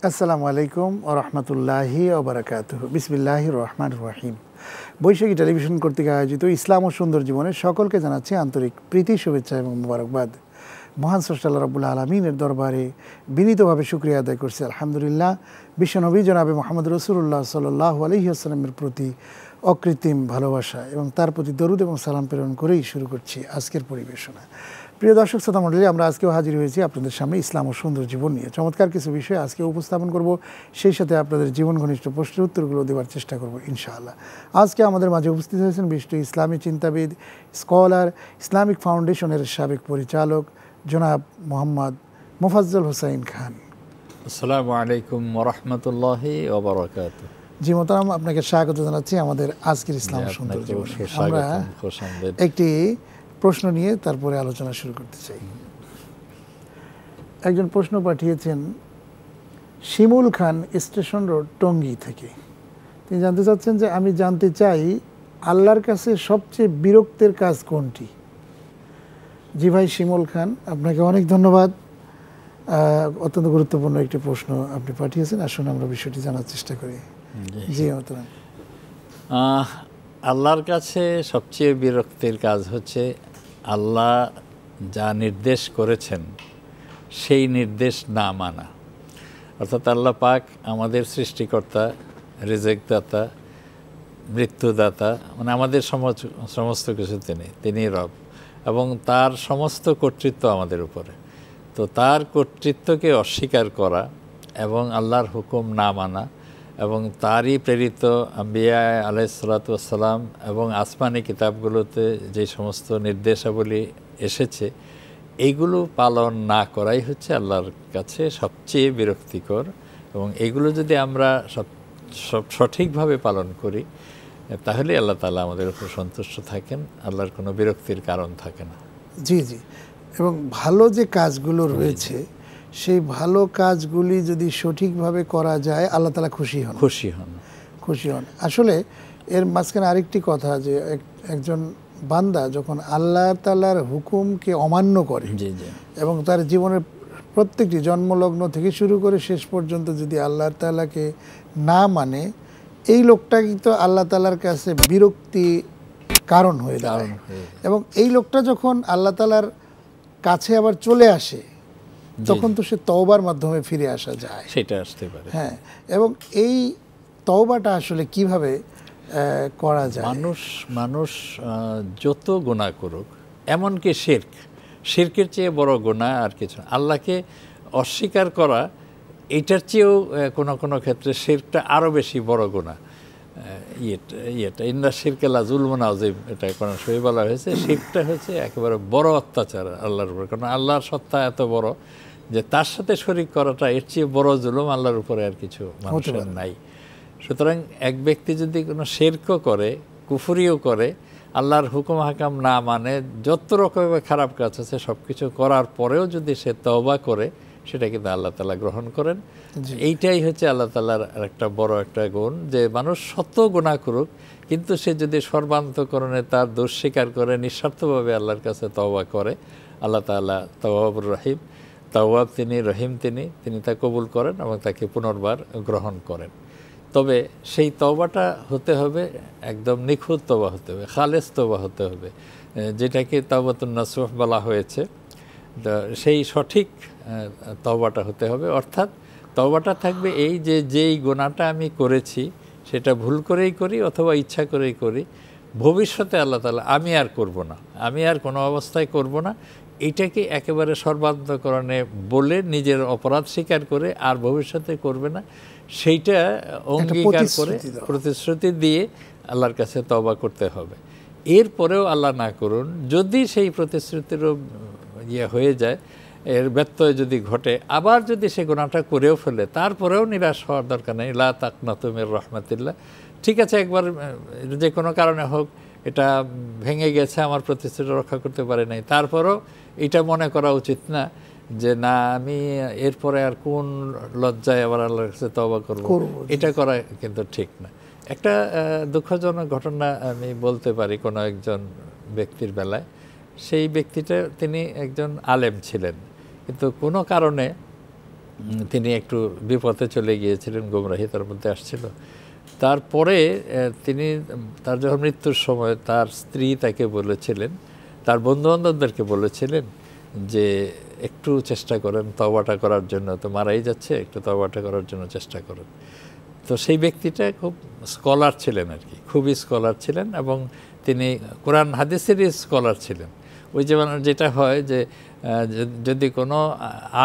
আসসালামু আলাইকুম ওয়া রাহমাতুল্লাহি ওয়া বারাকাতুহু। বিসমিল্লাহির রহমানির রহিম। বৈশাখী টেলিভিশন কর্তৃক আয়োজিত ইসলাম ও সুন্দর জীবনের সকলকে জানাচ্ছি আন্তরিক প্রীতি, শুভেচ্ছা এবং মোবারকবাদ। মহান স্রষ্টা আল্লাহ রাব্বুল আলামিনের দরবারে বিনীতভাবে শুকরিয়া আদায় করছি আলহামদুলিল্লাহ। বিশ্বনবী জনাবে মুহাম্মদ রাসূলুল্লাহ সাল্লাল্লাহু আলাইহি ওয়াসাল্লামের প্রতি অকৃত্রিম ভালোবাসা এবং তার প্রতি দরুদ এবং সালাম প্রেরণ করেই শুরু করছি আজকের পরিবেশনা। প্রিয় দর্শক শ্রোতা মণ্ডলী, আমরা আজকেও হাজির হয়েছি আপনাদের সামনে ইসলাম ও সুন্দর জীবন নিয়ে চমৎকার কিছু বিষয় আজকে উপস্থাপন করব। সেই সাথে আপনাদের জীবন ঘনিষ্ঠ প্রশ্নের উত্তরগুলো দেওয়ার চেষ্টা করব ইনশাআল্লাহ। আজকে আমাদের মাঝে উপস্থিত হয়েছেন বিশিষ্ট ইসলামী চিন্তাবিদ, স্কলার, ইসলামিক ফাউন্ডেশনের সাবেক পরিচালক জনাব মোহাম্মদ মোফাজ্জল হোসাইন খান। আসসালামু আলাইকুম ওয়া রাহমাতুল্লাহি ওয়া বারাকাতুহু। জি মোহতারাম, আপনাকে স্বাগত জানাচ্ছি আমাদের আজকের ইসলাম ও সুন্দর জীবনে। আমরা একটি প্রশ্ন নিয়ে তারপরে আলোচনা শুরু করতে চাই। একজন প্রশ্ন পাঠিয়েছেন শিমুল খান, স্টেশন রোড, টঙ্গী থেকে। তিনি জানতে চাচ্ছেন যে আমি জানতে চাই আল্লাহর কাছে সবচেয়ে বিরক্তের কাজ কোনটি? জি ভাই শিমুল খান, আপনাকে অনেক ধন্যবাদ। অত্যন্ত গুরুত্বপূর্ণ একটি প্রশ্ন আপনি পাঠিয়েছেন। আসুন আমরা বিষয়টি জানার চেষ্টা করি। জি মোহতারাম। আল্লাহর কাছে সবচেয়ে বিরক্তির কাজ হচ্ছে আল্লাহ যা নির্দেশ করেছেন সেই নির্দেশ না মানা। অর্থাৎ আল্লাহ পাক আমাদের সৃষ্টিকর্তা, রিজিকদাতা, মৃত্যুদাতা, মানে আমাদের সমস্ত কিছু তিনি রব, এবং তার সমস্ত কর্তৃত্ব আমাদের উপরে। তো তার কর্তৃত্বকে অস্বীকার করা এবং আল্লাহর হুকুম না মানা এবং তারই প্রেরিত আম্বিয়া আলাইহিসসালাতু ওয়াসসালাম এবং আসমানি কিতাবগুলোতে যে সমস্ত নির্দেশাবলী এসেছে এইগুলো পালন না করাই হচ্ছে আল্লাহর কাছে সবচেয়ে বিরক্তিকর। এবং এইগুলো যদি আমরা সব সঠিকভাবে পালন করি তাহলে আল্লাহ তাআলা আমাদের উপর সন্তুষ্ট থাকেন, আল্লাহর কোনো বিরক্তির কারণ থাকে না। জি জি। এবং ভালো যে কাজগুলো রয়েছে সেই ভালো কাজগুলি যদি সঠিকভাবে করা যায় আল্লাহ তাআলা খুশি হন। আসলে এর মাঝখানে আরেকটি কথা, যে একজন বান্দা যখন আল্লাহ তাআলার হুকুমকে অমান্য করে এবং তার জীবনের প্রত্যেকটি জন্মলগ্ন থেকে শুরু করে শেষ পর্যন্ত যদি আল্লাহ তাআলাকে না মানে, এই লোকটা কিন্তু আল্লাহ তাআলার কাছে বিরক্তি কারণ হয়ে দাঁড়ায়। এবং এই লোকটা যখন আল্লাহ তাআলার কাছে আবার চলে আসে তখন তো সে তওবার মাধ্যমে ফিরে আসা যায়, সেটা আসতে পারে। হ্যাঁ, এবং এই তওবাটা আসলে কিভাবে করা যায়? মানুষ যত গুনাহ করুক, এমনকি শিরকের চেয়ে বড় গুনাহ আর কিছু, আল্লাহকে অস্বীকার করা এটার চেয়েও কোনো ক্ষেত্রে শিরকটা আরও বেশি বড় গুনাহ। ইন্না শিরকা লা যুলমুন আযীম, এটা কোরআন শরীফে বলা হয়েছে। শিরকটা হচ্ছে একেবারে বড় অত্যাচার আল্লাহর উপর, কারণ আল্লাহর সত্তা এত বড় যে তার সাথে শরীক করাটা এর চেয়ে বড় জুলুম আল্লাহর উপরে আর কিছু মানুষের নাই। সুতরাং এক ব্যক্তি যদি কোনো শিরকও করে, কুফরিও করে, আল্লাহর হুকুম হাকাম না মানে, যত রকমের খারাপ কাজ আছে সব কিছু করার পরেও যদি সে তওবা করে, সেটা কিন্তু আল্লাহ তাআলা গ্রহণ করেন। এইটাই হচ্ছে আল্লাহ তাআলার একটা বড় একটা গুণ, যে মানুষ শত গুনাহ করুক কিন্তু সে যদি সর্বান্তঃকরণে তার দোষ স্বীকার করে নিঃস্বার্থভাবে আল্লাহর কাছে তওবা করে, আল্লাহ তাআলা তাওয়াবুর রহিম, তাওয়াব তিনি, রহিম তিনি তা কবুল করেন এবং তাকে পুনর্বার গ্রহণ করেন। তবে সেই তওবাটা হতে হবে একদম নিখুঁত তওবা হতে হবে, খালেস তওবা হতে হবে, যেটাকে তাওবাতুন নাসুহ বলা হয়েছে। সেই সঠিক তওবাটা হতে হবে। অর্থাৎ তওবাটা থাকবে এই যে যেই গুনাহটা আমি করেছি সেটা ভুল করেই করি অথবা ইচ্ছা করেই করি, ভবিষ্যতে আল্লাহ তাআলা আমি আর করব না, আমি আর কোনো অবস্থায় করব না, এইটাকে একেবারে সর্বান্তঃকরণে বলে নিজের অপরাধ স্বীকার করে আর ভবিষ্যতে করবে না, সেইটা অঙ্গীকার করে প্রতিশ্রুতি দিয়ে আল্লাহর কাছে তওবা করতে হবে। এরপরেও আল্লাহ না করুন, যদি সেই প্রতিশ্রুতিরও হয়ে যায়, এর ব্যত্যয় যদি ঘটে, আবার যদি সে গুনাহটা করেও ফেলে, তারপরেও নিরাশ হওয়ার দরকার নেই। লা তাকনাতু মির রাহমাতিল্লাহ। ঠিক আছে, একবার যে কোনো কারণে হোক এটা ভেঙে গেছে, আমার প্রতিশ্রুতি রক্ষা করতে পারে নাই, তারপরেও এটা মনে করা উচিত না যে না আমি এরপরে আর কোন লজ্জায় আবার আল্লাহর কাছে তওবা করব, এটা করা কিন্তু ঠিক না। একটা দুঃখজনক ঘটনা আমি বলতে পারি কোনো একজন ব্যক্তির বেলায়। সেই ব্যক্তিটা তিনি একজন আলেম ছিলেন, কিন্তু কোনো কারণে তিনি একটু বিপথে চলে গিয়েছিলেন, গোমরাহি তার মধ্যে আসছিল। তারপরে তিনি তার যখন মৃত্যুর সময় তার স্ত্রী তাকে বলেছিলেন, তার বন্ধুবান্ধবদেরকে বলেছিলেন যে একটু চেষ্টা করেন তওবাটা করার জন্য, তো মারাই যাচ্ছে, একটু তওবাটা করার জন্য চেষ্টা করেন। তো সেই ব্যক্তিটা খুব স্কলার ছিলেন আর কি, খুবই স্কলার ছিলেন, এবং তিনি কোরআন হাদিসেরই স্কলার ছিলেন। ওই যেটা হয় যে যদি কোনো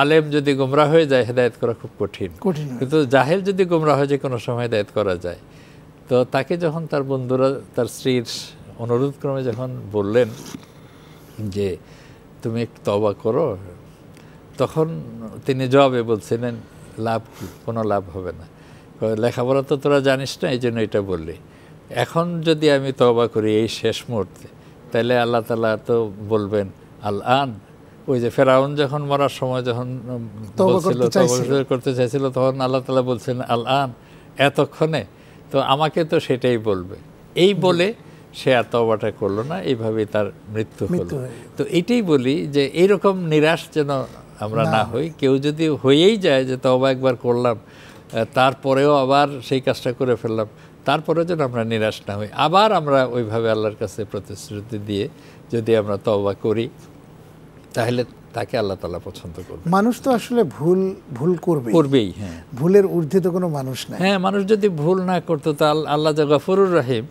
আলেম যদি গোমরাহ হয়ে যায়, হেদায়েত করা খুব কঠিন, কিন্তু জাহেল যদি গোমরাহ হয়ে যায় কোনো সময় হেদায়েত করা যায়। তো তাকে যখন তার বন্ধুরা তার স্ত্রীর অনুরোধ ক্রমে যখন বললেন যে তুমি একটু তওবা করো, তখন তিনি জবাবে বলছিলেন লাভ কি, কোনো লাভ হবে না, লেখাপড়া তো তোরা জানিস না, এই জন্য এটা বললি। এখন যদি আমি তওবা করি এই শেষ মুহূর্তে, তাহলে আল্লাহ তাআলা তো বলবেন আল আন। ওই যে ফেরাউন যখন মরার সময় যখন তওবা করতে চাইছিল, তখন আল্লাহ তাআলা বলছেন আল আন, এতক্ষণে। তো আমাকে তো সেটাই বলবে, এই বলে সে আর তওবাটা করলো না, এইভাবেই তার মৃত্যু হলো। তো এটাই বলি যে এইরকম নিরাশ যেন আমরা না হই। কেউ যদি হয়েই যায় যে তওবা একবার করলাম, তারপরেও আবার সেই কাজটা করে ফেললাম, তারপরেও যেন আমরা নিরাশ না হই, আবার আমরা ওইভাবে আল্লাহর কাছে প্রতিশ্রুতি দিয়ে যদি আমরা তওবা করি, তাহলে তাকে আল্লাহ তাআলা পছন্দ করবে। মানুষ তো আসলে ভুল করবেই। হ্যাঁ, ভুলের ঊর্ধ্বে তো কোনো মানুষ নাই। হ্যাঁ, মানুষ যদি ভুল না করতো, তা আল্লাহ যে গফুরুর রহিম,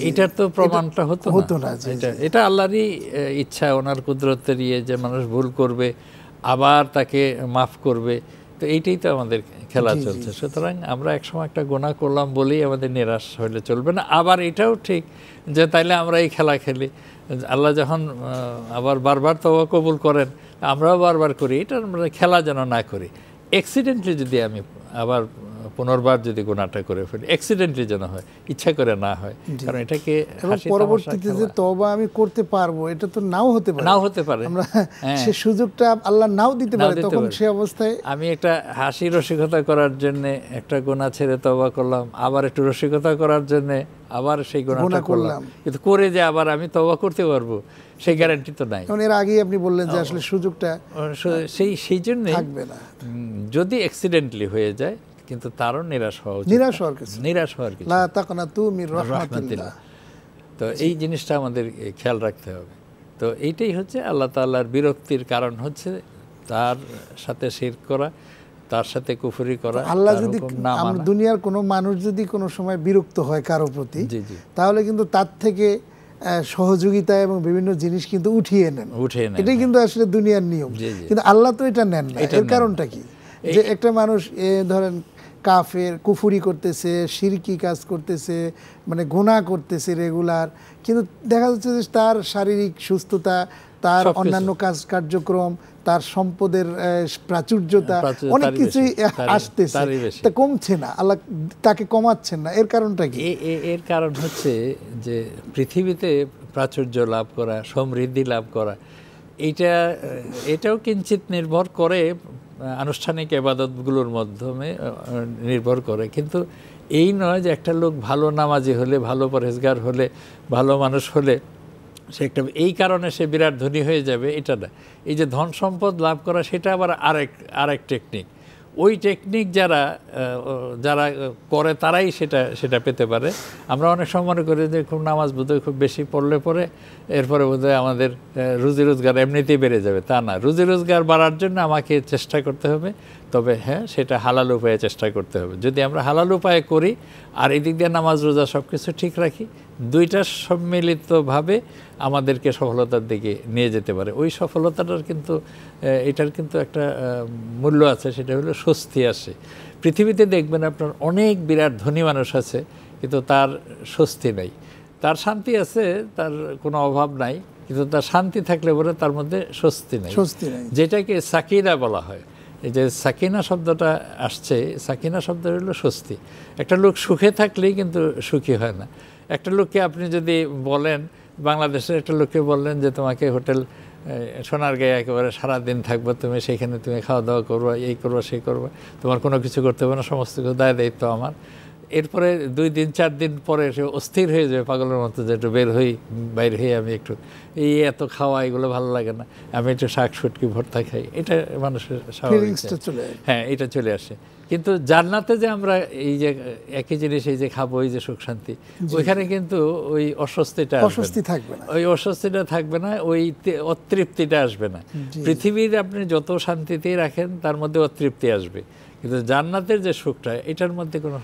এটার তো প্রমাণটা হতো না। এটা আল্লাহরই ইচ্ছা, ওনার কুদরতের যে মানুষ ভুল করবে, আবার তাকে মাফ করবে। তো এইটাই তো আমাদের খেলা চলছে। সুতরাং আমরা একসময় একটা গুনাহ করলাম বলেই আমাদের নিরাশ হলে চলবে না। আবার এটাও ঠিক যে তাইলে আমরা এই খেলা খেলি, আল্লাহ যখন আবার বারবার তওবা কবুল করেন, আমরাও বারবার করি, এটা আমরা খেলা যেন না করি। অ্যাক্সিডেন্টলি যদি আমি আবার পুনর্বার যদি গুনাহটা করে ফেলি, অ্যাক্সিডেন্টলি যেন হয়, ইচ্ছা করে না হয়, কারণ এটাকে পরবর্তীতে যে তওবা আমি করতে পারবো এটা তো নাও হতে পারে। আমরা সে সুযোগটা আল্লাহ নাও দিতে পারে, তখন সে অবস্থায় আমি একটা হাসি রসিকতা করার জন্য একটা গুনাহ ছেড়ে তওবা করলাম, আবার একটু রসিকতা করার জন্য আবার সেই গুনাহটা করলাম, কিন্তু করে যে আবার আমি তওবা করতে পারবো সেই গ্যারান্টি তো নাই। এর আগেই আপনি বললেন যে আসলে সুযোগটা সেই জন্য থাকবে না। যদি অ্যাক্সিডেন্টলি হয়ে যায়, কিন্তু তারও নিরাশ হওয়ার কিছু লা তাকনাতু মির রাহমাতিল্লাহ। তো এই জিনিসটা আমাদের খেয়াল রাখতে হবে। তো এইটাই হচ্ছে আল্লাহ তাআলার বিরক্তির কারণ, হচ্ছে তার সাথে শিরক করা, তার সাথে কুফরি করা। আল্লাহ যদি, দুনিয়ার কোনো মানুষ যদি কোনো সময় বিরক্ত হয় কারো প্রতি, তাহলে কিন্তু তার থেকে সহযোগিতা এবং বিভিন্ন জিনিস কিন্তু উঠিয়ে নেন। এটাই কিন্তু আসলে দুনিয়ার নিয়ম। কিন্তু আল্লাহ তো এটা নেন না। এর কারণটা কি? যে একটা মানুষ ধরেন কাফের, কুফরি করতেছে, শিরকি কাজ করতেছে, মানে গুনাহ করতেছে রেগুলার, কিন্তু দেখা যাচ্ছে যে তার শারীরিক সুস্থতা, তার অন্যান্য কাজ কার্যক্রম, তার সম্পদের প্রাচুর্যতা, অনেক কিছুই আসতেছে, তা কমছে না, আল্লাহ তাকে কমাচ্ছেন না। এর কারণটা কি? এর কারণ হচ্ছে যে পৃথিবীতে প্রাচুর্য লাভ করা, সমৃদ্ধি লাভ করা, এটাও কিঞ্চিত নির্ভর করে আনুষ্ঠানিক ইবাদতগুলোর মাধ্যমে নির্ভর করে। কিন্তু এই নয় যে একটা লোক ভালো নামাজি হলে, ভালো পরহেজগার হলে, ভালো মানুষ হলে সে একটা এই কারণে সে বিরাট ধনী হয়ে যাবে, এটা না। এই যে ধন সম্পদ লাভ করা, সেটা আবার আরেক টেকনিক। ওই টেকনিক যারা করে তারাই সেটা পেতে পারে। আমরা অনেক সময় মনে করি যে খুব নামাজ বোধহয় খুব বেশি পড়লে পরে এরপরে বোধহয় আমাদের রুজি রোজগার এমনিতেই বেড়ে যাবে, তা না। রুজি রোজগার বাড়ার জন্য আমাকে চেষ্টা করতে হবে, তবে হ্যাঁ, সেটা হালাল উপায়ে চেষ্টা করতে হবে। যদি আমরা হালাল উপায়ে করি আর এই দিক দিয়ে নামাজ রোজা সব কিছু ঠিক রাখি, দুইটা সম্মিলিতভাবে আমাদেরকে সফলতার দিকে নিয়ে যেতে পারে। ওই সফলতাটার কিন্তু এটার কিন্তু একটা মূল্য আছে, সেটা হলো স্বস্তি আসে। পৃথিবীতে দেখবেন আপনার অনেক বিরাট ধনী মানুষ আছে, কিন্তু তার স্বস্তি নেই। তার শান্তি আছে, তার কোনো অভাব নাই, কিন্তু তার শান্তি থাকলে পরে তার মধ্যে স্বস্তি নেই, যেটাকে সাকিনা বলা হয়। এই যে সাকিনা শব্দটা আসছে, সাকিনা শব্দ হলো স্বস্তি। একটা লোক সুখে থাকলেই কিন্তু সুখী হয় না। একটা লোককে আপনি যদি বলেন, বাংলাদেশের একটা লোককে বললেন যে তোমাকে হোটেল সোনারগাঁয়ে একেবারে সারাদিন থাকবো, তুমি সেখানে তুমি খাওয়া দাওয়া করবা, এই করবা সেই করবা, তোমার কোনো কিছু করতে হবে না, সমস্ত কিছু দায় দায়িত্ব আমার, এরপরে 2 দিন 4 দিন পরে সে অস্থির হয়ে যাবে পাগলের মতো, যে একটু বের হই, বাইরে হয়ে আমি একটু এই এত খাওয়া এগুলো ভালো লাগে না, আমি একটু শাক শুটকি ভর্তা খাই, এটা মানুষের স্বাভাবিক। হ্যাঁ, এটা চলে আসে। কিন্তু জান্নাতে যে আমরা এই যে একই জিনিস এই যে খাবো, এই যে সুখ শান্তি, ওইখানে কিন্তু ওই অস্বস্তিটা থাকবে না, ওই অস্বস্তিটা থাকবে না, ওই অতৃপ্তিটা আসবে না। পৃথিবীর আপনি যত শান্তিতেই রাখেন তার মধ্যে অতৃপ্তি আসবে, কিন্তু জান্নাতের যে সুখটা এটার মধ্যে কোনো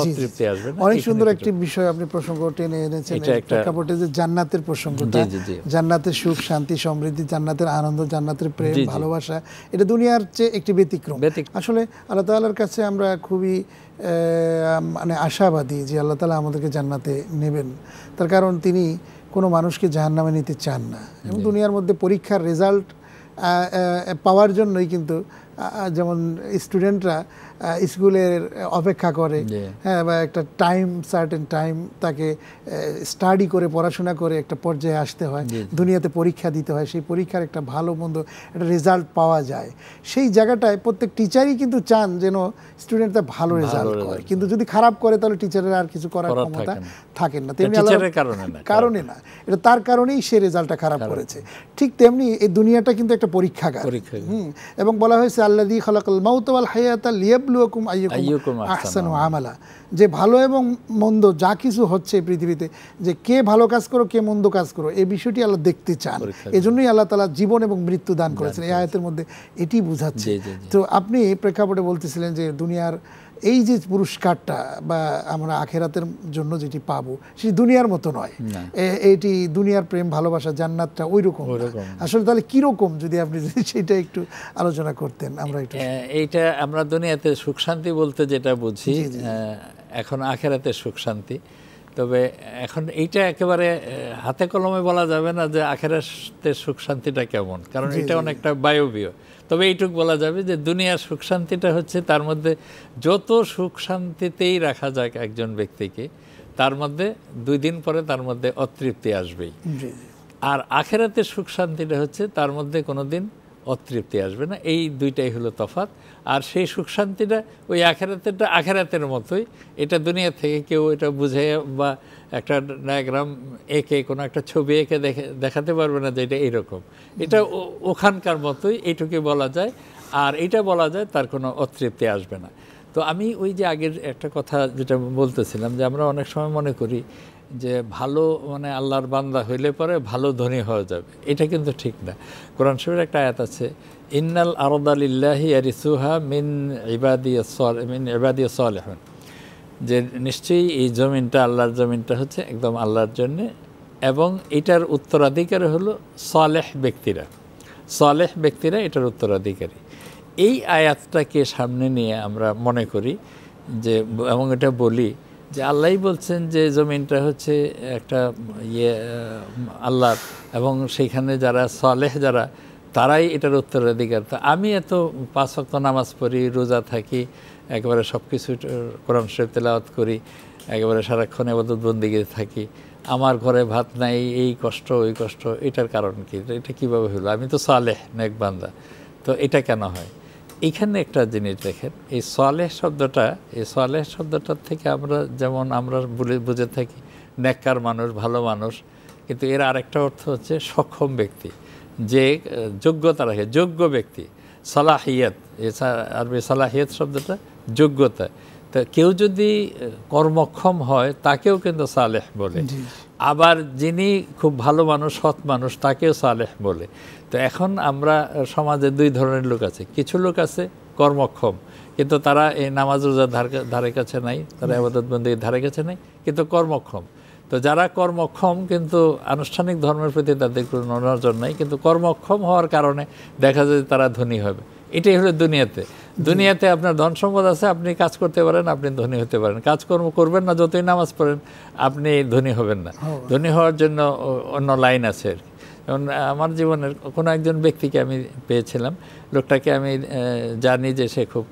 অতৃপ্তি আসবে না। অনেক সুন্দর একটি বিষয় আপনি প্রসঙ্গ টেনে এনেছেন, প্রেক্ষাপটে যে জান্নাতের প্রসঙ্গটা, জান্নাতের সুখ শান্তি সমৃদ্ধি, জান্নাতের আনন্দ, জান্নাতের প্রেম ভালোবাসা, এটা দুনিয়ার চেয়ে একটি ব্যতিক্রম। আসলে আল্লাহ তাআলার কাছে আমরা খুবই মানে আশাবাদী যে আল্লাহ তাআলা আমাদেরকে জান্নাতে নেবেন। তার কারণ তিনি কোনো মানুষকে জাহান্নামে নিতে চান না, এবং দুনিয়ার মধ্যে পরীক্ষার রেজাল্ট পাওয়ার জন্যই কিন্তু যেমন স্টুডেন্টরা স্কুলের অপেক্ষা করে, হ্যাঁ, বা একটা টাইম, সার্টেন টাইম তাকে স্টাডি করে পড়াশোনা করে একটা পর্যায়ে আসতে হয়, দুনিয়াতে পরীক্ষা দিতে হয়, সেই পরীক্ষার একটা ভালো মন্দ একটা রেজাল্ট পাওয়া যায়। সেই জায়গাটায় প্রত্যেক টিচারই কিন্তু চান যেন স্টুডেন্টরা ভালো রেজাল্ট করে, কিন্তু যদি খারাপ করে তাহলে টিচারের আর কিছু করার ক্ষমতা থাকেন না। তেমনি কারণে না, এটা তার কারণেই সে রেজাল্টটা খারাপ করেছে। ঠিক তেমনি এই দুনিয়াটা কিন্তু একটা পরীক্ষাগার, এবং বলা হয়েছে আল্লাযী খালাকাল মাউতা ওয়াল হায়াতা লিয়াবলুয়াকুম আইয়ুকুম আহসানু আমালা, যে ভালো এবং মন্দ যা কিছু হচ্ছে পৃথিবীতে, যে কে ভালো কাজ করো কে মন্দ কাজ করো, এই বিষয়টি আল্লাহ দেখতে চান। এজন্যই আল্লাহ তাআলা জীবন এবং মৃত্যু দান করেছেন, এই আয়াতের মধ্যে এটি বোঝাচ্ছে। তো আপনি প্রেক্ষাপটে বলতেছিলেন যে দুনিয়ার এই যে পুরস্কারটা বা আমরা আখেরাতের জন্য যেটি পাবো সেটি দুনিয়ার মতো নয়, এটি দুনিয়ার প্রেম ভালোবাসা জান্নাতটা ওই রকম। আসলে তাহলে কি রকম, যদি আপনি সেটা একটু আলোচনা করতেন। আমরা একটু এইটা আমরা দুনিয়াতে সুখ শান্তি বলতে যেটা বুঝি, এখন আখেরাতে সুখ শান্তি, তবে এখন এইটা একেবারে হাতে কলমে বলা যাবে না যে আখেরাতের সুখ শান্তিটা কেমন, কারণ এটা অনেকটা বায়বীয়। তবে এইটুক বলা যাবে যে দুনিয়ার সুখ শান্তিটা হচ্ছে তার মধ্যে যত সুখ শান্তিতেই রাখা যায় একজন ব্যক্তিকে, তার মধ্যে 2 দিন পরে তার মধ্যে অতৃপ্তি আসবেই। আর আখেরাতের সুখ শান্তিটা হচ্ছে তার মধ্যে কোনোদিন অতৃপ্তি আসবে না, এই দুইটাই হলো তফাৎ। আর সেই সুখ শান্তিটা ওই আখেরাতেরটা আখেরাতের মতোই, এটা দুনিয়া থেকে কেউ এটা বুঝে বা একটা ডায়াগ্রাম এঁকে কোনো একটা ছবি এঁকে দেখাতে পারবে না যে এটা এইরকম, এটা ওখানকার মতোই, এইটুকু বলা যায়। আর এটা বলা যায় তার কোনো অতৃপ্তি আসবে না। তো আমি ওই যে আগের একটা কথা যেটা বলতেছিলাম, যে আমরা অনেক সময় মনে করি যে ভালো মানে আল্লাহর বান্দা হইলে পরে ভালো ধনী হয়ে যাবে, এটা কিন্তু ঠিক না। কোরআন শরীফের একটা আয়াত আছে, ইন্নাল আরদা লিল্লাহি ইয়ারিসুহা মিন ইবাদিয়াস সালিহিন, যে নিশ্চয়ই এই জমিনটা আল্লাহর জমিনটা হচ্ছে একদম আল্লাহর জন্যে, এবং এটার উত্তরাধিকারী হলো সালেহ ব্যক্তিরা, সালেহ ব্যক্তিরা এটার উত্তরাধিকারী। এই আয়াতটাকে সামনে নিয়ে আমরা মনে করি যে, এবং এটা বলি যে আল্লাহই বলছেন যে জমিনটা হচ্ছে একটা আল্লাহর, এবং সেইখানে যারা সালেহ যারা তারাই এটার উত্তরাধিকার। তো আমি এত 5 ওয়াক্ত নামাজ পড়ি, রোজা থাকি, একেবারে সব কিছু কোরআন শরীফ তেলাওয়াত করি, একেবারে সারাক্ষণ ইবাদত বন্দেগী থাকি, আমার ঘরে ভাত নাই, এই কষ্ট ওই কষ্ট, এটার কারণ কি? এটা কীভাবে হলো? আমি তো সালেহ নেক বান্দা, তো এটা কেন হয়? এইখানে একটা জিনিস দেখেন, এই সালেহ শব্দটার থেকে আমরা যেমন আমরা বুঝে থাকি নেককার মানুষ, ভালো মানুষ, কিন্তু এর আরেকটা অর্থ হচ্ছে সক্ষম ব্যক্তি, যে যোগ্যতা রাখে, যোগ্য ব্যক্তি, সালাহিয়াত। আরবি সালাহিয়াত শব্দটা যোগ্যতা। তো কেউ যদি কর্মক্ষম হয় তাকেও কিন্তু সালেহ বলে, আবার যিনি খুব ভালো মানুষ, সৎ মানুষ, তাকেও সালেহ বলে। তো এখন আমরা সমাজে 2 ধরনের লোক আছে। কিছু লোক আছে কর্মক্ষম, কিন্তু তারা এই নামাজ রোজার ধারে কাছে নাই, তারা ইবাদত বন্দেগীর ধারে কাছে নাই, কিন্তু কর্মক্ষম। তো যারা কর্মক্ষম কিন্তু আনুষ্ঠানিক ধর্মের প্রতি তাদের কোনো নজর নাই, কিন্তু কর্মক্ষম হওয়ার কারণে দেখা যায় তারা ধনী হবে। এটাই হলো দুনিয়াতে আপনার ধন সম্পদ আছে, আপনি কাজ করতে পারেন, আপনি ধনী হতে পারেন। কাজকর্ম করবেন না, যতই নামাজ পড়েন আপনি ধনী হবেন না। ধনী হওয়ার জন্য অন্য লাইন আছে। যেমন আমার জীবনের কোনো একজন ব্যক্তিকে আমি পেয়েছিলাম, লোকটাকে আমি জানি যে সে খুব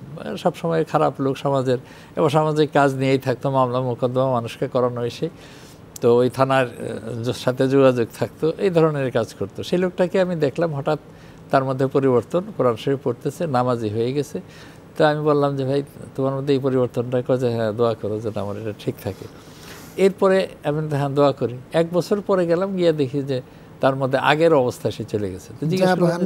সবসময় খারাপ লোক, সমাজের এবং সামাজিক কাজ নিয়েই থাকতো, মামলা মোকদ্দমা মানুষকে করানো এসে, তো ওই থানার সাথে যোগাযোগ থাকতো, এই ধরনের কাজ করতো। সেই লোকটাকে আমি দেখলাম হঠাৎ তার মধ্যে পরিবর্তন, কোরআন শরীফ পড়তেছে, নামাজি হয়ে গেছে। তো আমি বললাম যে ভাই তোমার মধ্যে এই পরিবর্তনটা যে হ্যাঁ দোয়া করো যেন আমার এটা ঠিক থাকে। এরপরে আমি হ্যাঁ দোয়া করি। 1 বছর পরে গেলাম, গিয়ে দেখি যে তার মধ্যে আগের অবস্থা সে চলে গেছে। তো জিজ্ঞেস করলাম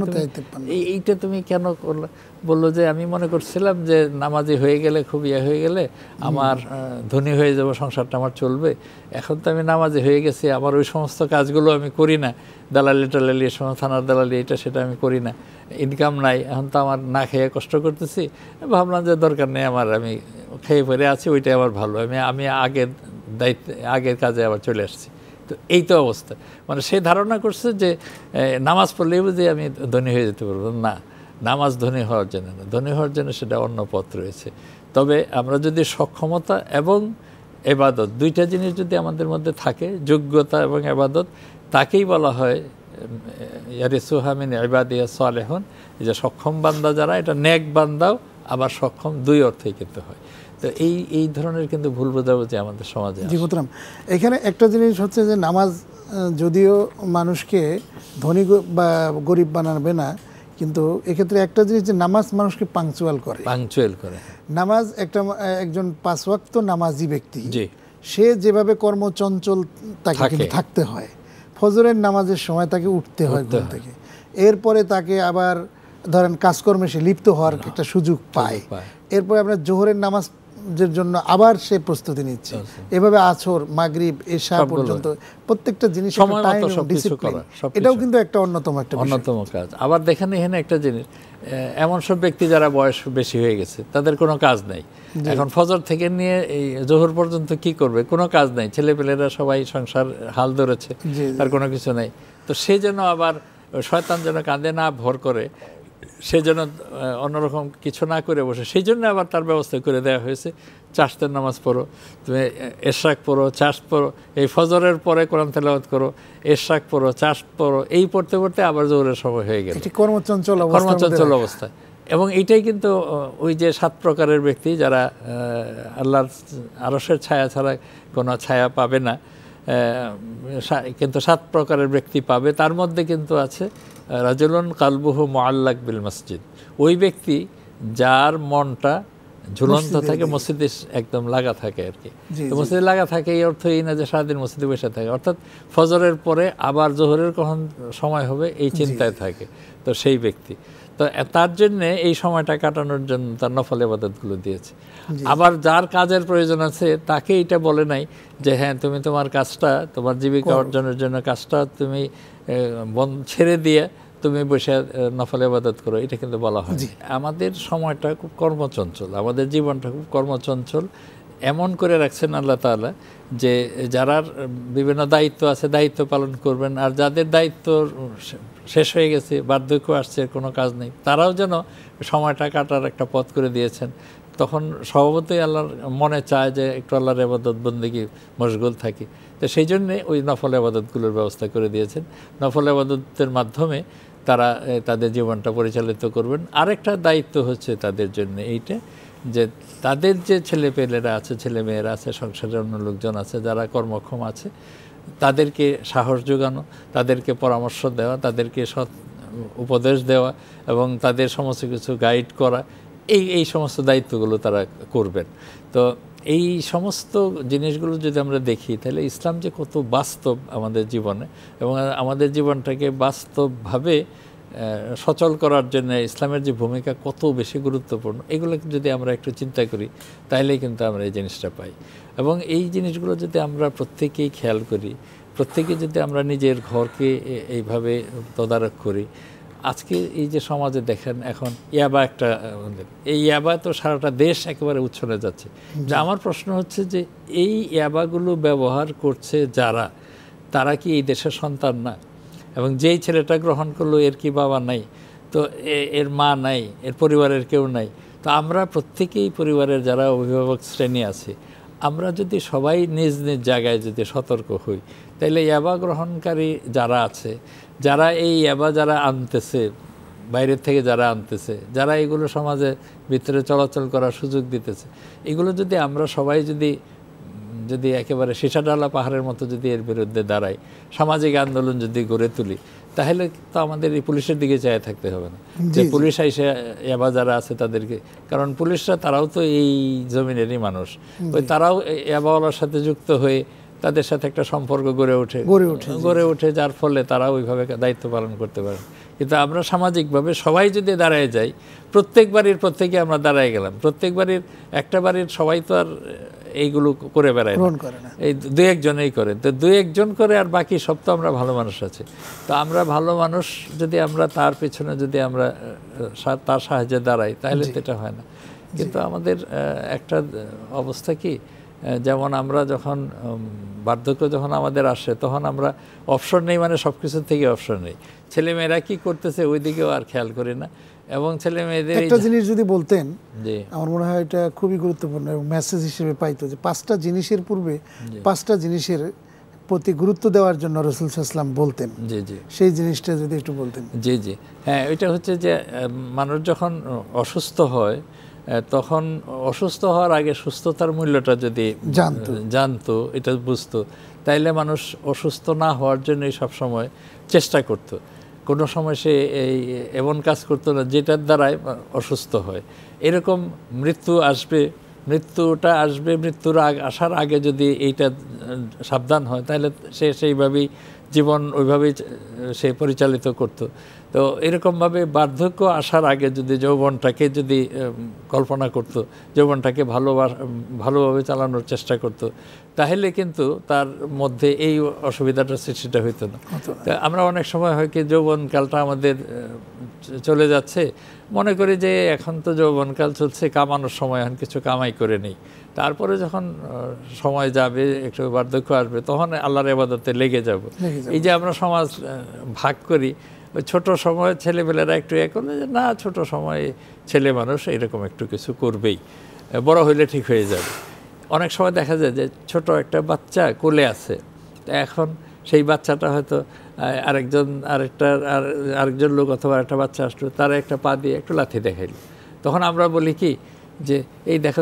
এইটা তুমি কেন করলে? বললো যে আমি মনে করছিলাম যে নামাজি হয়ে গেলে, খুব হয়ে গেলে আমার ধনী হয়ে যাব, সংসারটা আমার চলবে। এখন তো আমি নামাজি হয়ে গেছি, আমার ওই সমস্ত কাজগুলো আমি করি না, দালালি টালালি, থানার দালালি, এটা সেটা আমি করি না, ইনকাম নাই, এখন তো আমার না খেয়ে কষ্ট করতেছি। ভাবলাম যে দরকার নেই আমার, আমি খেয়ে পরে আছি, ওইটাই আমার ভালো, আমি আগের দায়িত্বে আগের কাজে আবার চলে আসছি। তো এই তো অবস্থা। মানে সে ধারণা করছে যে নামাজ পড়লেই বুঝি আমি ধনী হয়ে যেতে পারবো। না, নামাজ ধনী হওয়ার জন্য না, ধনী হওয়ার জন্য সেটা অন্য পথ রয়েছে। তবে আমরা যদি সক্ষমতা এবং এবাদত, দুইটা জিনিস যদি আমাদের মধ্যে থাকে, যোগ্যতা এবং এবাদত, তাকেই বলা হয় ইয়ারিসুহা মিন ইবাদিয়া সালেহুন, যে সক্ষম বান্দা যারা, এটা নেক বান্দাও আবার সক্ষম, দুই অর্থেই কিন্তু হয়। তো এই ধরনের কিন্তু ভুল বোঝাবুঝি আমাদের সমাজে। জি মোহতারাম, এখানে একটা জিনিস হচ্ছে যে নামাজ যদিও মানুষকে ধনী বা গরিব বানাবে না, কিন্তু এক্ষেত্রে একটা জিনিস যে নামাজ মানুষকে পাংচুয়াল করে। নামাজ একজন 5 ওয়াক্ত নামাজি ব্যক্তি, সে যেভাবে কর্মচঞ্চল তাকে কিন্তু থাকতে হয়, ফজরের নামাজের সময় তাকে উঠতে হয় ঘুম থেকে, এরপরে তাকে আবার ধরেন কাজকর্মে সে লিপ্ত হওয়ার একটা সুযোগ পায়, এরপরে আপনার জোহরের নামাজের জন্য আবার সে প্রস্তুতি নিচ্ছে, এভাবে আসর, মাগরিব, এশা পর্যন্ত প্রত্যেকটা জিনিস ডিসিপ্লিন, এটাও কিন্তু একটা অন্যতম কাজ। আবার দেখেন এখানে একটা জিনিস, এমন সব ব্যক্তি যারা বয়স বেশি হয়ে গেছে, তাদের কোনো কাজ নাই, এখন ফজর থেকে নিয়ে এই জোহর পর্যন্ত কি করবে, কোনো কাজ নাই, ছেলেপেলেরা সবাই সংসার হাল ধরেছে, তার কোনো কিছু নেই। তো সে যেন আবার শয়তান যেন কাঁধে না ভর করে, সে যেন অন্যরকম কিছু না করে বসে, সেই জন্য আবার তার ব্যবস্থা করে দেওয়া হয়েছে, চাষতের নামাজ পড়ো, তুমি এশরাক পড়ো, চাষ পড়ো, এই ফজরের পরে কোরআন তেলাওয়াত করো, এশরাক পড়ো, চাষ পড়ো, এই পড়তে পড়তে আবার জোহরের সময় হয়ে গেল, কর্মচঞ্চল অবস্থা। এবং এইটাই কিন্তু ওই যে 7 প্রকারের ব্যক্তি যারা আল্লাহর আরশের ছায়া ছাড়া কোনো ছায়া পাবে না, কিন্তু 7 প্রকারের ব্যক্তি পাবে। তার মধ্যে কিন্তু আছে রাজুলুন কালবুহু মুআল্লাক বিল মসজিদ, ওই ব্যক্তি যার মনটা ঝুলন্ত থাকে, মসজিদে একদম লাগা থাকে আর কি। তো মসজিদে লাগা থাকে এই অর্থ এই না যে সারাদিন মসজিদে বসে থাকে, অর্থাৎ ফজরের পরে আবার জোহরের কখন সময় হবে এই চিন্তায় থাকে। তো সেই ব্যক্তি, তো তার জন্য এই সময়টা কাটানোর জন্য তার নফল ইবাদতগুলো দিয়েছে। আবার যার কাজের প্রয়োজন আছে তাকে এটা বলে নাই যে হ্যাঁ তুমি তোমার কাজটা, তোমার জীবিকা অর্জনের জন্য কাজটা তুমি ছেড়ে দিয়ে তুমি বসে নফল ইবাদত করো, এটা কিন্তু বলা হয়। আমাদের সময়টা খুব কর্মচঞ্চল, আমাদের জীবনটা খুব কর্মচঞ্চল, এমন করে রাখছেন আল্লাহ তাআলা যে যারা বিভিন্ন দায়িত্ব আছে দায়িত্ব পালন করবেন, আর যাদের দায়িত্ব শেষ হয়ে গেছে, বার্ধক্য আসছে, কোনো কাজ নেই, তারাও যেন সময়টা কাটার একটা পথ করে দিয়েছেন। তখন স্বভাবতই আল্লাহর মনে চায় যে একটু আল্লাহর ইবাদত বন্দেগী মশগুল থাকি, তো সেই জন্যে ওই নফল ইবাদতগুলোর ব্যবস্থা করে দিয়েছেন। নফল ইবাদতের মাধ্যমে তারা তাদের জীবনটা পরিচালিত করবেন। আরেকটা দায়িত্ব হচ্ছে তাদের জন্য এইটা যে তাদের যে ছেলেপেলেরা আছে, ছেলেমেয়েরা আছে, সংসারের অন্য লোকজন আছে যারা কর্মক্ষম আছে, তাদেরকে সাহস যোগানো, তাদেরকে পরামর্শ দেওয়া, তাদেরকে সৎ উপদেশ দেওয়া এবং তাদের সমস্ত কিছু গাইড করা, এই সমস্ত দায়িত্বগুলো তারা করবেন। তো এই সমস্ত জিনিসগুলো যদি আমরা দেখি তাহলে ইসলাম যে কত বাস্তব আমাদের জীবনে, এবং আমাদের জীবনটাকে বাস্তবভাবে সচল করার জন্য ইসলামের যে ভূমিকা কত বেশি গুরুত্বপূর্ণ, এগুলো যদি আমরা একটু চিন্তা করি তাইলেই কিন্তু আমরা এই জিনিসটা পাই। এবং এই জিনিসগুলো যদি আমরা প্রত্যেকেই খেয়াল করি, প্রত্যেকে যদি আমরা নিজের ঘরকে এইভাবে তদারক করি, আজকে এই যে সমাজে দেখেন এখন ইয়াবা একটা, এই ইয়াবা তো সারাটা দেশ একেবারে উচ্ছনে যাচ্ছে। যে আমার প্রশ্ন হচ্ছে যে এই ইয়াবাগুলো ব্যবহার করছে যারা, তারা কি এই দেশের সন্তান না? এবং যেই ছেলেটা গ্রহণ করলো এর কি বাবা নাই, তো এর মা নাই, এর পরিবারের কেউ নাই। তো আমরা প্রত্যেকেই পরিবারের যারা অভিভাবক শ্রেণী আছে, আমরা যদি সবাই নিজ নিজ জায়গায় যদি সতর্ক হই, তাইলে ইয়াবা গ্রহণকারী যারা আছে, যারা এই ইয়াবা যারা আনতেছে, বাইরের থেকে যারা আনতেছে, যারা এগুলো সমাজে ভিতরে চলাচল করার সুযোগ দিতেছে, এগুলো যদি আমরা সবাই যদি যদি একেবারে সীসাডালা পাহাড়ের মতো যদি এর বিরুদ্ধে দাঁড়াই, সামাজিক আন্দোলন যদি গড়ে তুলি, তাহলে তো আমাদের এই পুলিশের দিকে চায় থাকতে হবে না যে পুলিশ এসে ইয়াবা যারা আছে তাদেরকে, কারণ পুলিশরা তারাও তো এই জমিনেরই মানুষ, ওই তারাও ইয়াবাওয়ালার সাথে যুক্ত হয়ে তাদের সাথে একটা সম্পর্ক গড়ে ওঠে, যার ফলে তারা ওইভাবে দায়িত্ব পালন করতে পারে। কিন্তু আমরা সামাজিকভাবে সবাই যদি দাঁড়ায় যাই, প্রত্যেক বাড়ির প্রত্যেকে আমরা দাঁড়ায় গেলাম, প্রত্যেক বাড়ির একটা বাড়ির সবাই তো আর এইগুলো করে বেড়ায় না, এই দুই একজনেই করে, তো দুই একজন করে, আর বাকি সব তো আমরা ভালো মানুষ আছে। তো আমরা ভালো মানুষ যদি আমরা তার পেছনে যদি আমরা তার সাহায্যে দাঁড়াই, তাহলে তো এটা হয় না। কিন্তু আমাদের একটা অবস্থা কি, যেমন আমরা যখন বার্ধক্য যখন আমাদের আসে, তখন আমরা অবসর নেই, মানে সব কিছুর থেকে অবসর নেই। ছেলেমেয়েরা কি করতেছে ওই দিকেও আর খেয়াল করি না। এবং ছেলে মেয়েদের একটা জিনিস যদি বলতেন, আমার মনে হয় এটা খুবই গুরুত্বপূর্ণ এবং মেসেজ হিসেবে পাইতো, যে 5টা জিনিসের পূর্বে 5টা জিনিসের প্রতি গুরুত্ব দেওয়ার জন্য রাসূল সাল্লাল্লাহু আলাইহি ওয়াসাল্লাম বলতেন। সেই জিনিসটা যদি একটু বলতেন। জি, হ্যাঁ, এটা হচ্ছে যে মানুষ যখন অসুস্থ হয়, তখন অসুস্থ হওয়ার আগে সুস্থতার মূল্যটা যদি জানতো, এটা বুঝতো, তাইলে মানুষ অসুস্থ না হওয়ার জন্যই সবসময় চেষ্টা করতো। কোনো সময় সে এমন কাজ করতো না যেটার দ্বারাই অসুস্থ হয়। এরকম মৃত্যুটা আসবে, মৃত্যুর আসার আগে যদি এইটা সাবধান হয়, তাহলে সে সেইভাবেই জীবন ওইভাবেই সে পরিচালিত করত। তো এরকমভাবে বার্ধক্য আসার আগে যদি যৌবনটাকে যদি কল্পনা করত, যৌবনটাকে ভালোভাবে চালানোর চেষ্টা করত, তাহলে কিন্তু তার মধ্যে এই অসুবিধাটার সৃষ্টিটা হইতো না। তো আমরা অনেক সময় হয় কি, যৌবনকালটা আমাদের চলে যাচ্ছে, মনে করি যে এখন তো যৌবনকাল চলছে, কামানোর সময়, এখন কিছু কামাই করে নেই। তারপরে যখন সময় যাবে, একটু বার্ধক্য আসবে, তখন আল্লাহর ইবাদতে লেগে যাব। এই যে আমরা সমাজ ভাগ করি, ওই ছোটো সময় ছেলেমেয়েরা একটু করলে যে না, ছোট সময়ে ছেলে মানুষ এরকম একটু কিছু করবেই, বড় হইলে ঠিক হয়ে যাবে। অনেক সময় দেখা যায় যে ছোট একটা বাচ্চা কোলে আছে, এখন সেই বাচ্চাটা হয়তো আরেকজন লোক অথবা একটা বাচ্চা আসলো, তারা একটা পা দিয়ে একটু লাথি দেখাইল, তখন আমরা বলি কি যে এই দেখো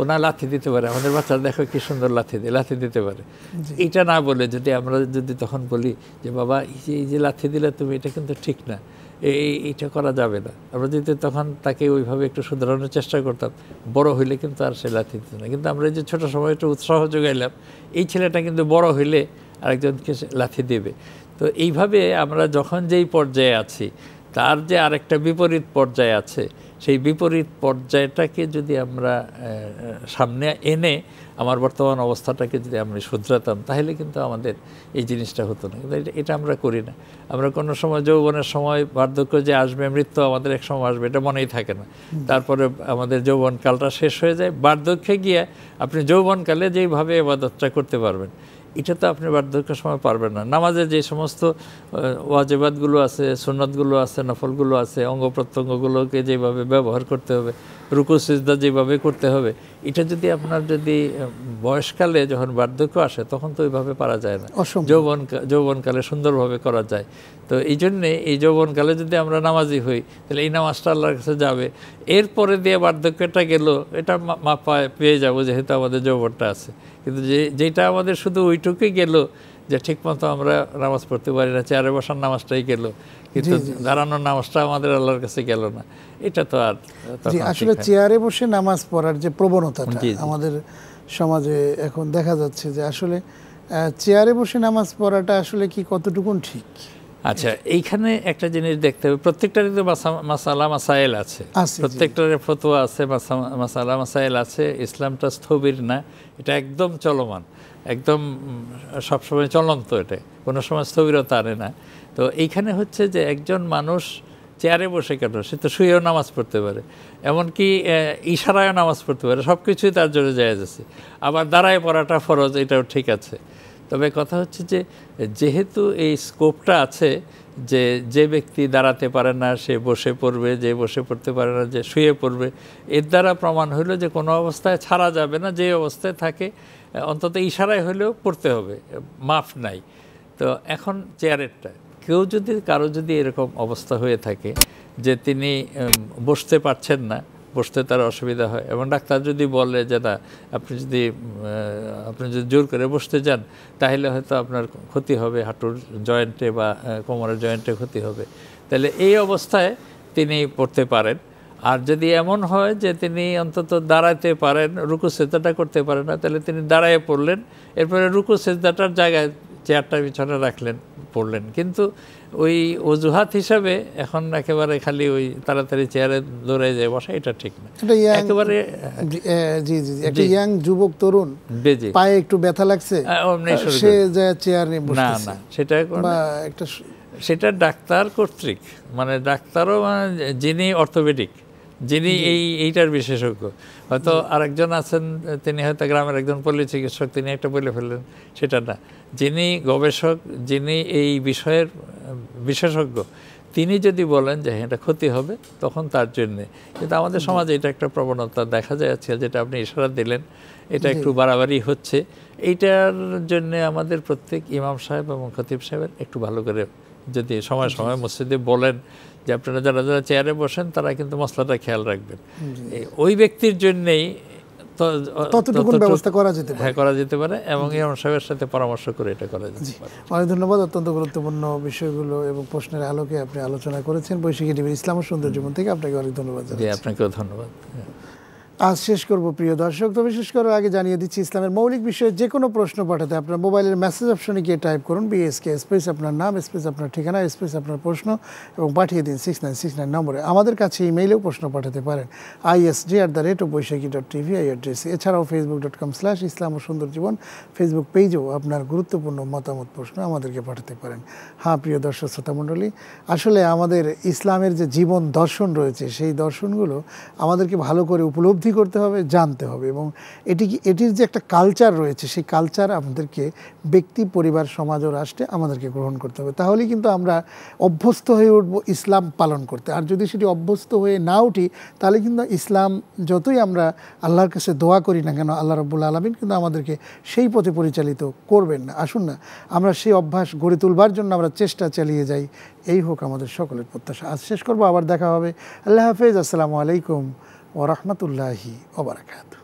ওনা লাথি দিতে পারে, আমাদের বাচ্চা দেখো কি সুন্দর লাথি দিতে পারে। এটা না বলে যদি আমরা তখন বলি যে বাবা এই যে লাথি দিলে তুমি, এটা কিন্তু ঠিক না, এইটা করা যাবে না, আমরা যদি তখন তাকে ওইভাবে একটু শুধরানোর চেষ্টা করতাম, বড় হইলে কিন্তু আর সে লাথি দিত না। কিন্তু আমরা এই যে ছোটো সময় একটু উৎসাহ যোগাইলাম, এই ছেলেটা কিন্তু বড় হইলে আরেকজনকে লাথি দেবে। তো এইভাবে আমরা যখন যেই পর্যায়ে আছি, তার যে আরেকটা বিপরীত পর্যায়ে আছে, সেই বিপরীত পর্যায়টাকে যদি আমরা সামনে এনে আমার বর্তমান অবস্থাটাকে যদি আমরা শুধরাতাম, তাহলে কিন্তু আমাদের এই জিনিসটা হতো না। কিন্তু এটা আমরা করি না। আমরা কোনো সময় যৌবনের সময় বার্ধক্য যে আসবে, মৃত্যু আমাদের এক সময় আসবে, এটা মনেই থাকে না। তারপরে আমাদের যৌবনকালটা শেষ হয়ে যায়, বার্ধক্যে গিয়ে আপনি যৌবনকালে যেইভাবে ইবাদতটা করতে পারবেন, এটা তো আপনি বার্ধক্যের সময় পারবেন না। নামাজের যে সমস্ত ওয়াজিবাতগুলো আছে, সুন্নাতগুলো আছে, নফলগুলো আছে, অঙ্গ প্রত্যঙ্গগুলোকে যেভাবে ব্যবহার করতে হবে, রুকু সিজদা যেভাবে করতে হবে, এটা যদি আপনার বয়সকালে যখন বার্ধক্য আসে, তখন তো ওইভাবে পারা যায় না। যৌবনকালে সুন্দরভাবে করা যায়। তো এই জন্যে এই যৌবনকালে যদি আমরা নামাজি হই, তাহলে এই নামাজটা আল্লাহর কাছে যাবে। এরপরে দিয়ে বার্ধক্যটা গেল, এটা পেয়ে যাবো, যেহেতু আমাদের যৌবনটা আছে। কিন্তু যেটা আমাদের শুধু ওইটুকুই গেল যে ঠিকমতো আমরা নামাজ পড়তে পারি না, চেয়ারে বসার নামাজটাই গেল, কিন্তু দাঁড়ানোর নামাজটা আমাদের আল্লাহর কাছে গেল না, এটা তো আর আসলে চেয়ারে বসে নামাজ পড়ার যে প্রবণতাটা আমাদের সমাজে এখন দেখা যাচ্ছে, যে আসলে চেয়ারে বসে নামাজ পড়াটা আসলে কি কতটুকুন ঠিক? আচ্ছা, এইখানে একটা জিনিস দেখতে হবে, প্রত্যেকটারই তো মাসালা মাসাইল আছে, প্রত্যেকটার ফতোয়া আছে, মাসালা মাসাইল আছে। ইসলামটা স্থবির না, এটা একদম চলমান, একদম সবসময় চলন্ত, এটা কোনো সময় স্থবিরতা আনে না। তো এইখানে হচ্ছে যে একজন মানুষ চেয়ারে বসে কেন, সে তো শুয়েও নামাজ পড়তে পারে, এমনকি ইশারায় নামাজ পড়তে পারে, সব কিছুই তার জন্য জায়েজ আছে। আবার দাঁড়ায় পড়াটা ফরজ, এটাও ঠিক আছে। তবে কথা হচ্ছে যে যেহেতু এই স্কোপটা আছে যে ব্যক্তি দাঁড়াতে পারে না সে বসে পড়বে, যে বসে পড়তে পারে না যে শুয়ে পড়বে, এর দ্বারা প্রমাণ হইল যে কোনো অবস্থায় ছাড়া যাবে না, যে অবস্থায় থাকে অন্তত ইশারায় হলেও পড়তে হবে, মাফ নাই। তো এখন চেয়ারেরটা কারো যদি এরকম অবস্থা হয়ে থাকে যে তিনি বসতে পারছেন না, বসতে তার অসুবিধা হয়, এবং ডাক্তার যদি বলে যে না আপনি যদি জোর করে বসতে যান তাহলে হয়তো আপনার ক্ষতি হবে, হাঁটুর জয়েন্টে বা কোমরের জয়েন্টে ক্ষতি হবে, তাহলে এই অবস্থায় তিনি পড়তে পারেন। আর যদি এমন হয় যে তিনি অন্তত দাঁড়াতে পারেন, রুকু সেজদাটা করতে পারেন না, তাহলে তিনি দাঁড়ায় পড়লেন, এরপরে রুকু সেজদাটার জায়গায় চেয়ারটা বিছানা রাখলেন, পড়লেন। কিন্তু ওই অজুহাত হিসাবে এখন একেবারে খালি ওই তাড়াতাড়ি চেয়ারে দৌড়ে যায় বসা, এটা ঠিক না। একেবারে জি জি একটা ইয়াং যুবক তরুণ পায়ে একটু ব্যথা লাগছে, সে যায় চেয়ার নিয়ে বসে, না না সেটা একটা সেটা ডাক্তার কর্তৃক, মানে ডাক্তারও যিনি অর্থোপেডিক, যিনি এইটার বিশেষজ্ঞ, হয়তো আরেকজন আছেন তিনি হয়তো গ্রামের একজন পল্লী চিকিৎসক, তিনি একটা বলে ফেললেন, সেটা না। যিনি গবেষক, যিনি এই বিষয়ের বিশেষজ্ঞ, তিনি যদি বলেন যে এটা ক্ষতি হবে তখন তার জন্যে। কিন্তু আমাদের সমাজে এটা একটা প্রবণতা দেখা যায় আজকাল, যেটা আপনি ইশারা দিলেন, এটা একটু বাড়াবাড়ি হচ্ছে। এইটার জন্যে আমাদের প্রত্যেক ইমাম সাহেব এবং খতিব সাহেবের একটু ভালো করে যদি সময় সময় মসজিদে বলেন যে আপনারা যারা যারা চেয়ারে বসেন তারা কিন্তু মশলাটা খেয়াল রাখবেন, ওই ব্যক্তির জন্যেই ততটুকু ব্যবস্থা করা যেতে পারে। হ্যাঁ, করা যেতে পারে, এবং ইমাম সাহেবের সাথে পরামর্শ করে এটা করা যেতে পারে। অনেক ধন্যবাদ, অত্যন্ত গুরুত্বপূর্ণ বিষয়গুলো এবং প্রশ্নের আলোকে আপনি আলোচনা করেছেন। বৈশাখী টিভির ইসলাম ও সুন্দর জীবন থেকে আপনাকে অনেক ধন্যবাদ। জি, আপনাকেও ধন্যবাদ। আজ শেষ করব প্রিয় দর্শক, তবে শেষ করার আগে জানিয়ে দিচ্ছি ইসলামের মৌলিক বিষয়ে যে কোনো প্রশ্ন পাঠাতে আপনার মোবাইলের মেসেজ অপশনে গিয়ে টাইপ করুন BSK স্পেস আপনার নাম স্পেস আপনার ঠিকানা স্পেস আপনার প্রশ্ন এবং পাঠিয়ে দিন 6969 নম্বরে। আমাদের কাছে ইমেইলেও প্রশ্ন পাঠাতে পারেন isj@boishaki.tv এই অ্যাড্রেসে। এছাড়াও facebook.com/ইসলাম ও সুন্দর জীবন ফেসবুক পেজেও আপনার গুরুত্বপূর্ণ মতামত প্রশ্ন আমাদেরকে পাঠাতে পারেন। হ্যাঁ প্রিয় দর্শক শ্রোতা মণ্ডলী, আসলে আমাদের ইসলামের যে জীবন দর্শন রয়েছে, সেই দর্শনগুলো আমাদেরকে ভালো করে উপলব্ধি করতে হবে, জানতে হবে, এবং এটির যে একটা কালচার রয়েছে, সেই কালচার আমাদেরকে ব্যক্তি, পরিবার, সমাজ ও রাষ্ট্রে আমাদেরকে গ্রহণ করতে হবে। তাহলেই কিন্তু আমরা অভ্যস্ত হয়ে উঠব ইসলাম পালন করতে। আর যদি সেটি অভ্যস্ত হয়ে না উঠি, তাহলে কিন্তু ইসলাম যতই আমরা আল্লাহর কাছে দোয়া করি না কেন, আল্লাহ রাব্বুল আলামিন কিন্তু আমাদেরকে সেই পথে পরিচালিত করবেন না। আসুন না আমরা সেই অভ্যাস গড়ে তুলবার জন্য আমরা চেষ্টা চালিয়ে যাই। এই হোক আমাদের সকলের প্রত্যাশা। আজ শেষ করবো, আবার দেখা হবে। আল্লাহ হাফেজ, আসসালামু আলাইকুম ওয়া রাহমাতুল্লাহি ওয়া বারাকাতুহু।